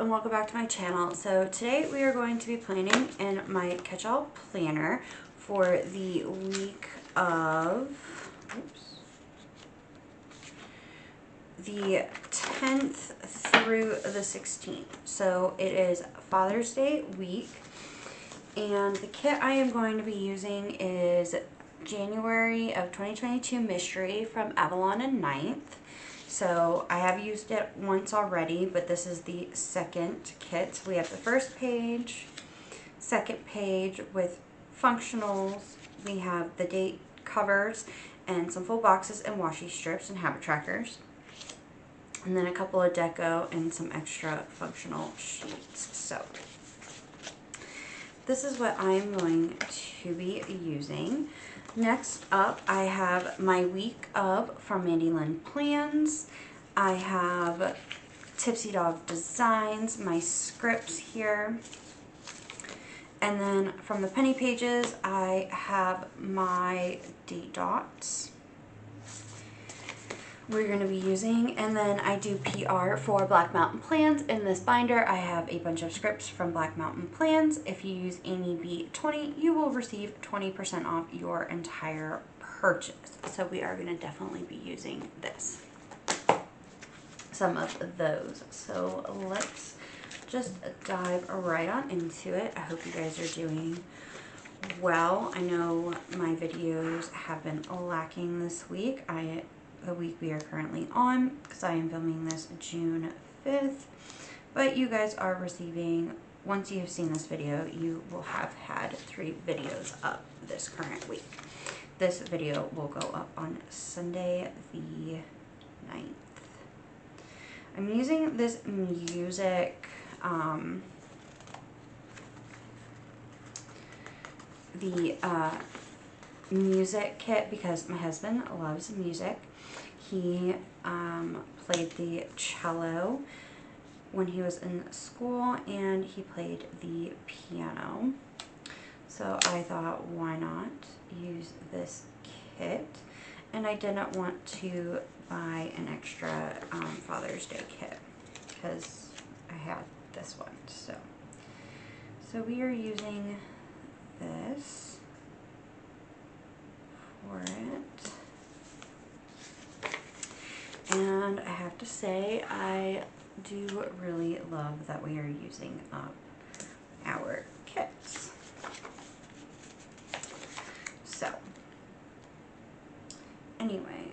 and welcome back to my channel. So today we are going to be planning in my Catchall planner for the week of the 10th through the 16th. So it is Father's Day week, and the kit I am going to be using is January of 2022 Mystery from Avalon Ninth. So I have used it once already, but this is the second kit. So we have the first page, second page with functionals. We have the date covers and some full boxes and washi strips and habit trackers. And then a couple of deco and some extra functional sheets. So this is what I'm going to be using. Next up, I have my week of from Mandy Lynn Plans. I have Tipsy Dog Designs, my scripts here. And then from the penny pages, I have my date dots we're going to be using. And then I do PR for Black Mountain Plans. In this binder, I have a bunch of scripts from Black Mountain Plans. If you use Amy B20, you will receive 20% off your entire purchase. So we are going to definitely be using this. Some of those. So let's just dive right on into it. I hope you guys are doing well. I know my videos have been lacking this week. The week we are currently on, because I am filming this June 5th, but you guys are receiving, once you have seen this video, you will have had 3 videos up this current week. This video will go up on Sunday the 9th. I'm using this music, music kit because my husband loves music. He played the cello when he was in school, and he played the piano. So I thought, why not use this kit? And I didn't want to buy an extra Father's Day kit because I had this one. So we are using this for it. And I have to say, I do really love that we are using up our kits. So, anyway.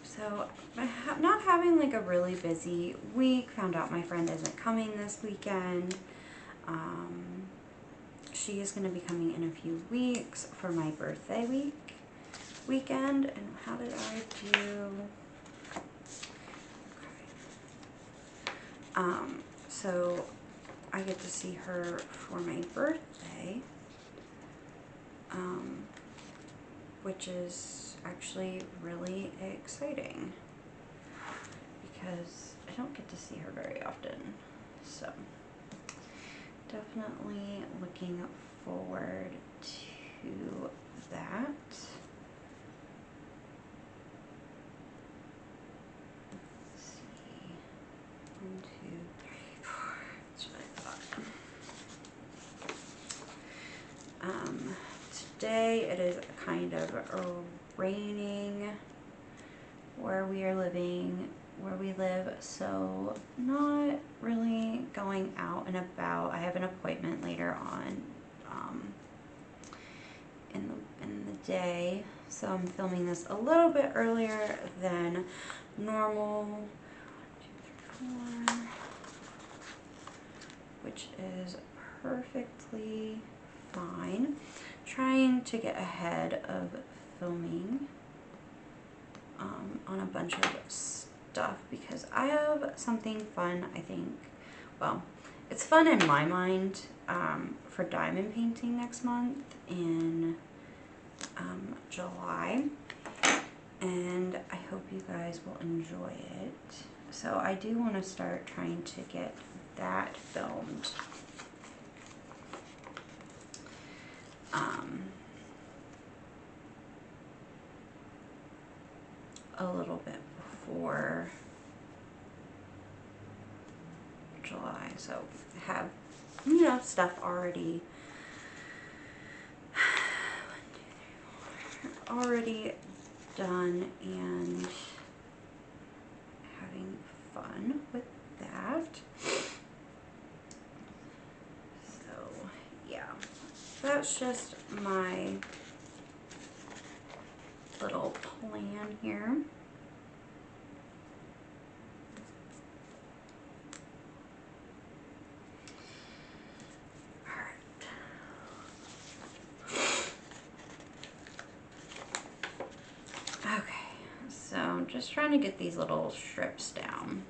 So, not having like a really busy week. Found out my friend isn't coming this weekend. She is going to be coming in a few weeks for my birthday weekend. And how did I do? Okay. So I get to see her for my birthday, which is actually really exciting because I don't get to see her very often. So definitely looking forward to that. Let's see. 1, 2, 3, 4. That's what I thought. Today it is kind of raining where we live, so not really going out and about. I have an appointment later on in the day, so I'm filming this a little bit earlier than normal. 1, 2, 3, 4, which is perfectly fine. Trying to get ahead of filming on a bunch of stuff because I have something fun, I think. Well, it's fun in my mind for diamond painting next month in July, and I hope you guys will enjoy it. So I do want to start trying to get that filmed. A little bit before July. So I have, you know, stuff already done and having fun with that. So yeah, that's just my little plan here. So I'm just trying to get these little strips down.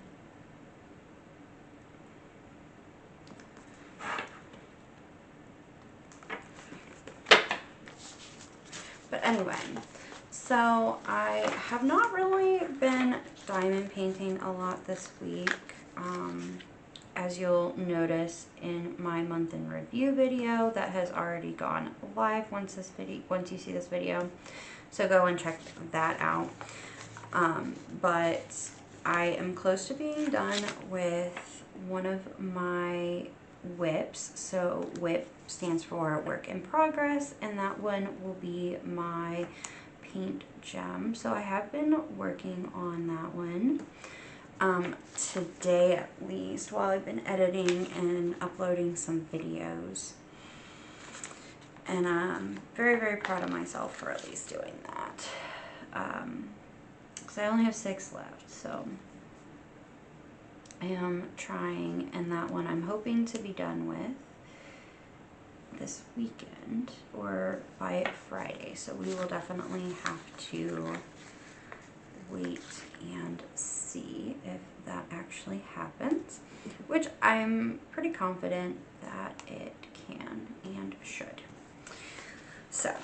But anyway, so I have not really been diamond painting a lot this week. As you'll notice in my month in review video that has already gone live once you see this video. So go and check that out. But I am close to being done with one of my whips. So whip stands for work in progress, and that one will be my paint gem. So I have been working on that one today at least, while I've been editing and uploading some videos. And I'm very, very proud of myself for at least doing that. Because I only have 6 left, so I am trying, and that one I'm hoping to be done with this weekend or by Friday. So we will definitely have to wait and see if that actually happens, which I'm pretty confident that it can and should. So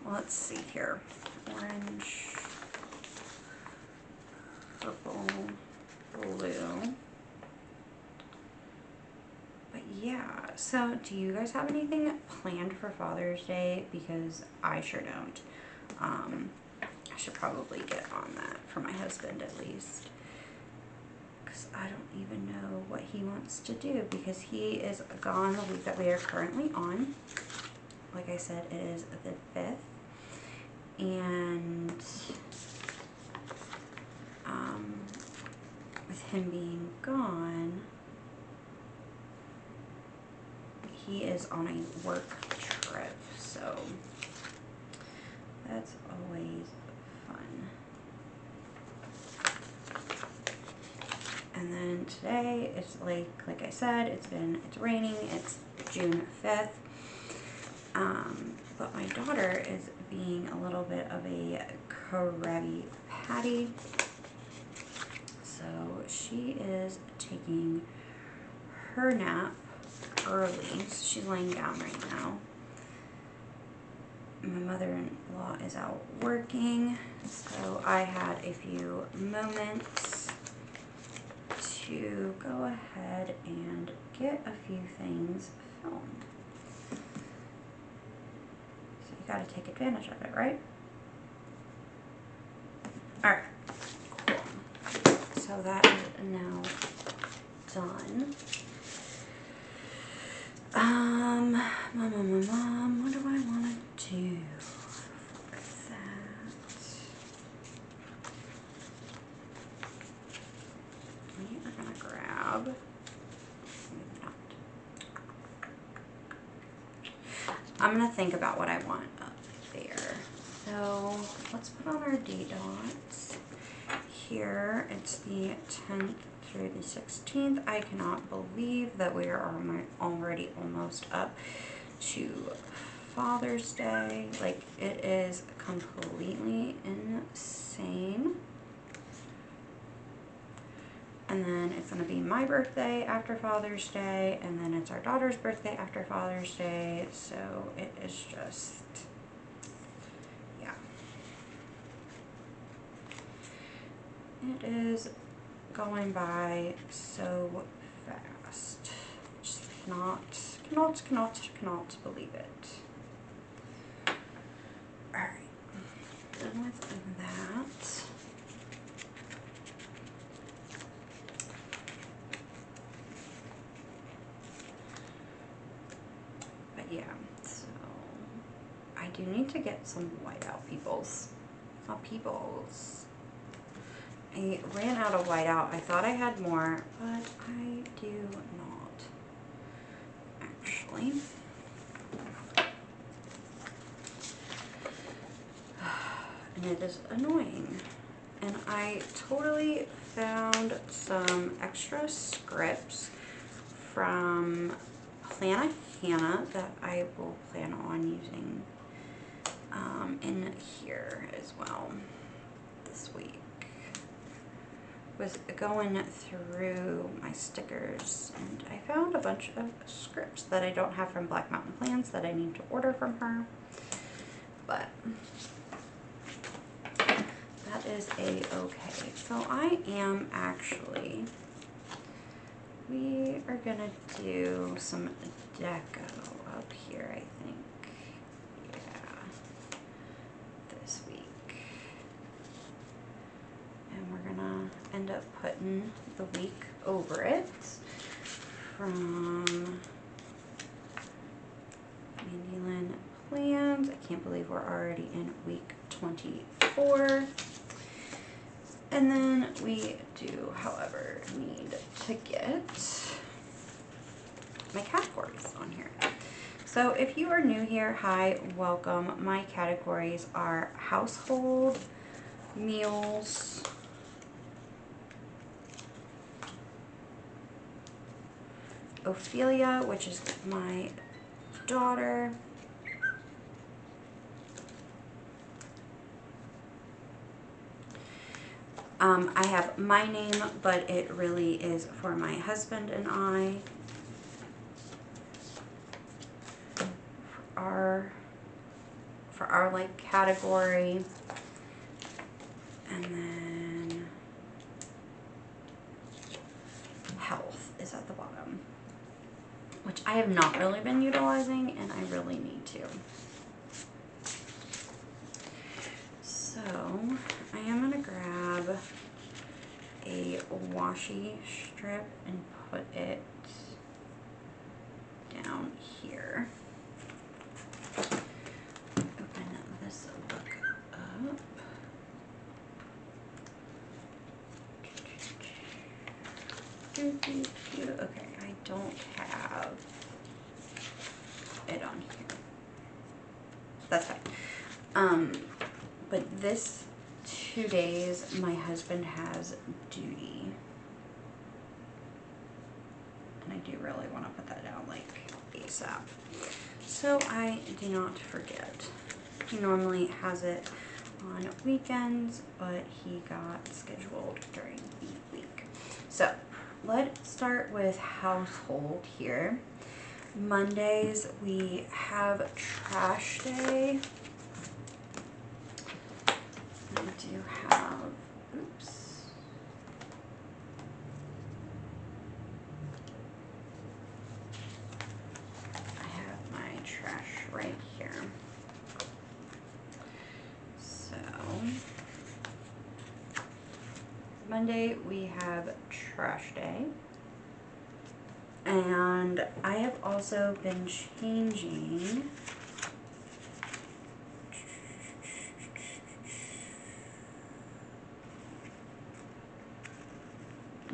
let's see here. Orange, purple, blue. But yeah, so do you guys have anything planned for Father's Day? Because I sure don't. I should probably get on that for my husband at least. Because I don't even know what he wants to do, because he is gone the week that we are currently on. Like I said, it is the 5th. And with him being gone, he is on a work trip, so that's always fun. And then today, it's like I said, it's raining. It's June 5th. But my daughter is being a little bit of a Krabby Patty. So she is taking her nap early. So she's laying down right now. My mother-in-law is out working. So I had a few moments to go ahead and get a few things filmed. You got to take advantage of it, right? Alright, cool. So that is now done. Mom, what do I want to do for that? We are going to grab, I'm going to think about what I want up there. So let's put on our date dots. Here it's the 10th through the 16th. I cannot believe that we are already almost up to Father's Day. Like, it is completely insane. And then it's going to be my birthday after Father's Day, and then it's our daughter's birthday after Father's Day. So it is just, yeah. It is going by so fast. Just cannot believe it. Alright, done with that. yeah, so I do need to get some whiteout peoples. Not peoples. I ran out of whiteout. I thought I had more, but I do not, actually. And it is annoying. And I totally found some extra scripts from Planna Hannah that I will plan on using in here as well this week. Was going through my stickers and I found a bunch of scripts that I don't have from Black Mountain Plans that I need to order from her, but that is a-okay. So I am actually, we are gonna do some deco up here, I think. Yeah, this week. And we're gonna end up putting the week over it from Mandy Lynn Plans. I can't believe we're already in week 24. And then we do, however, need to get my categories on here. So if you are new here, hi, welcome. My categories are household, meals, Ophelia, which is my daughter, I have my name, but it really is for my husband and I. For our like category. And then health is at the bottom, which I have not really been utilizing and I really need to. So I am gonna grab a washi strip and put it down here. Open this book up. Okay, I don't have it on here. That's fine. But this 2 days, my husband has duty. And I do really want to put that down like ASAP. So I do not forget. He normally has it on weekends, but he got scheduled during the week. So let's start with household here. Mondays we have trash day. I do have, oops. I have my trash right here. So, Monday we have trash day. And I have also been changing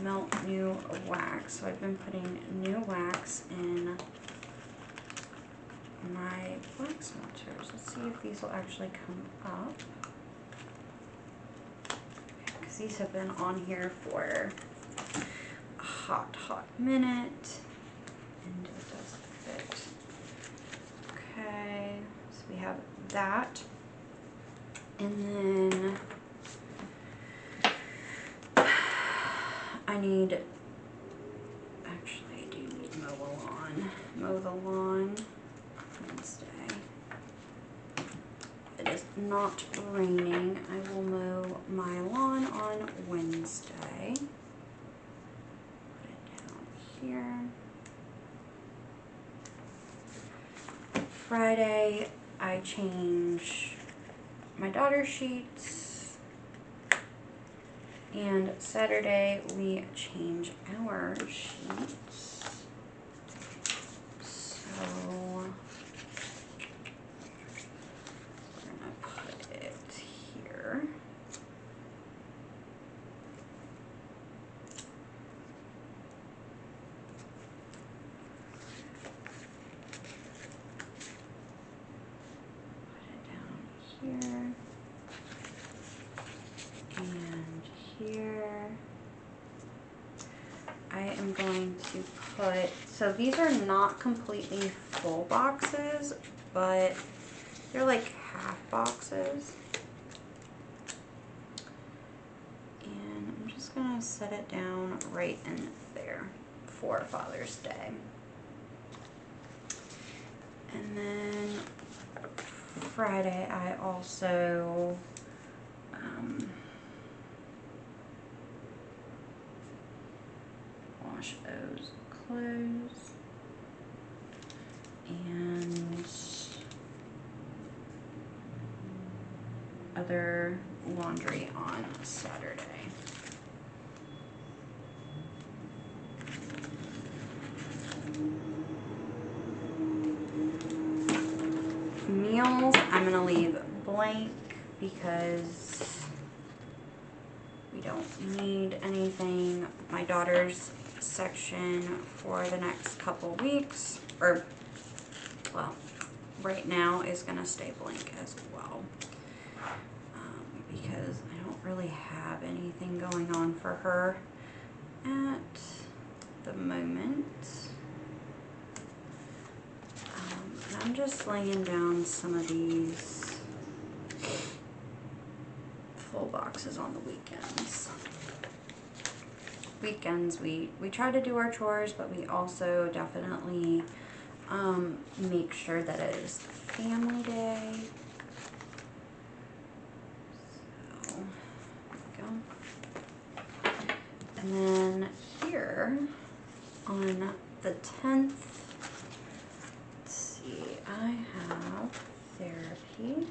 melt new wax. So I've been putting new wax in my wax melters. Let's see if these will actually come up. Because these have been on here for a hot minute. And it does fit. Okay, so we have that. And then I need, actually I do need to mow the lawn Wednesday. If it is not raining, I will mow my lawn on Wednesday. Put it down here. Friday, I change my daughter's sheets. And Saturday, we change our sheets. So, to put, so these are not completely full boxes, but they're like half boxes. And I'm just gonna set it down right in there for Father's Day. And then Friday I also wash those clothes and other laundry on Saturday. Meals I'm gonna leave blank because we don't need anything. My daughter's section for the next couple weeks, or well, right now is gonna stay blank as well, because I don't really have anything going on for her at the moment. And I'm just laying down some of these full boxes on the weekends. Weekends we try to do our chores, but we also definitely make sure that it is family day. So there we go. And then here on the 10th, let's see, I have therapy.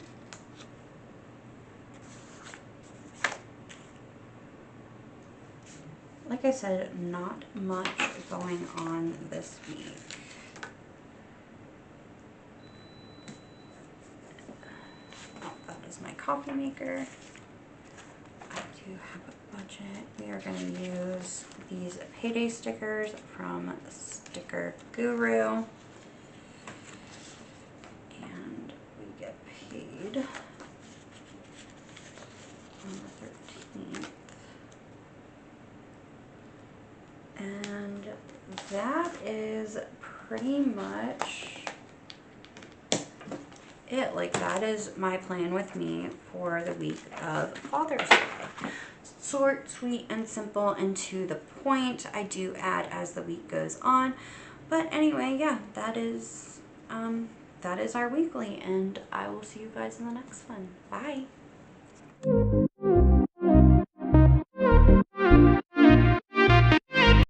Like I said, not much going on this week. Oh, that is my coffee maker. I do have a budget. We are going to use these payday stickers from Sticker Guru. And we get paid on the 13th. And that is pretty much it. Like, that is my plan with me for the week of Father's Day. Short, sweet, and simple, and to the point. I do add as the week goes on, but anyway, yeah, that is our weekly, and I will see you guys in the next one. Bye.